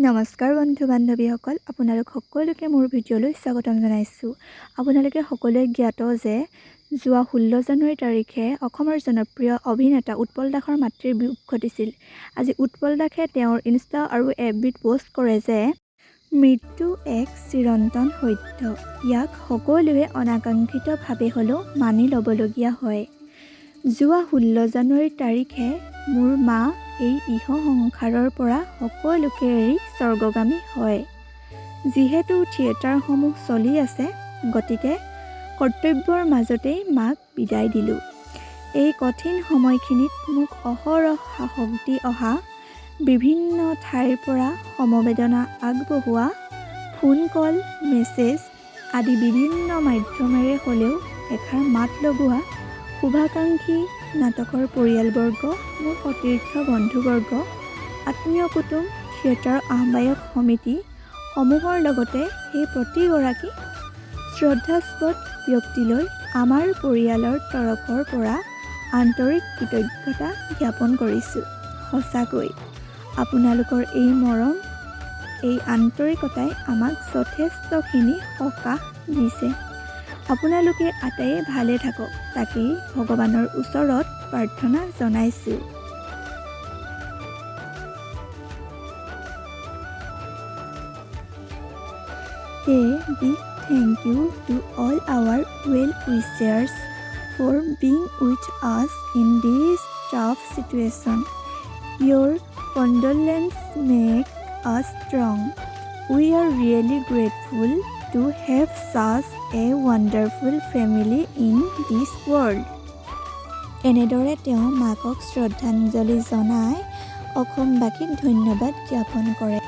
নমস্কাৰ বন্ধু বান্ধৱীসকল, আপোনালোক সকলোকে মোৰ ভিডিঅ'লৈ স্বাগতম জনাইছোঁ। আপোনালোকে সকলোৱে জ্ঞাত যে যোৱা 16 জানুৱাৰী তাৰিখে অসমৰ জনপ্ৰিয় অভিনেতা উৎপল দাসৰ মাতৃৰ বিয়োগ ঘটিছিল। আজি উৎপল দাসে তেওঁৰ ইনষ্টা আৰু এফবিত পোষ্ট কৰে যে মৃত্যু এক চিৰন্তন সত্য। ইয়াক সকলোৱে অনাকাংক্ষিতভাৱে হ'লেও মানি ল'বলগীয়া হয়। যোৱা 16 জানুৱাৰী তাৰিখে মোৰ মা এই ইহ সংসাৰৰ পৰা সকলোকে এৰি স্বৰ্গগামী হয়। যিহেতু থিয়েটাৰসমূহ চলি আছে, গতিকে কৰ্তব্যৰ মাজতেই মাক বিদায় দিলোঁ। এই কঠিন সময়খিনিত মোক অহৰহ সাহস দি অহা, বিভিন্ন ঠাইৰ পৰা সমবেদনা আগবঢ়োৱা, ফোন কল, মেছেজ আদি বিভিন্ন মাধ্যমেৰে হ'লেও এষাৰ মাত লগোৱা শুভাকাংক্ষী, নাটকৰ পৰিয়ালবৰ্গ, মোৰ সতীৰ্থ বন্ধুবৰ্গ, আত্মীয় কুটুম, থিয়েটাৰ আহ্বায়ক সমিতি সমূহৰ লগতে সেই প্ৰতিগৰাকী শ্ৰদ্ধাস্পদ ব্যক্তিলৈ আমাৰ পৰিয়ালৰ তৰফৰ পৰা আন্তৰিক কৃতজ্ঞতা জ্ঞাপন কৰিছোঁ। সঁচাকৈ আপোনালোকৰ এই মৰম, এই আন্তৰিকতাই আমাক যথেষ্টখিনি সকাহ দিছে। আপোনালোকে আটাইয়ে ভালে থাকক, তাকেই ভগৱানৰ ওচৰত প্ৰাৰ্থনা জনাইছোঁ। A big thank you to all our well-wishers for being with us in this tough situation. Your condolences make us strong. We are really grateful to have such a wonderful family in this world. এনেদৰে তেওঁ মাকক শ্ৰদ্ধাঞ্জলি জনাই অসমবাসীক ধন্যবাদ জ্ঞাপন কৰে।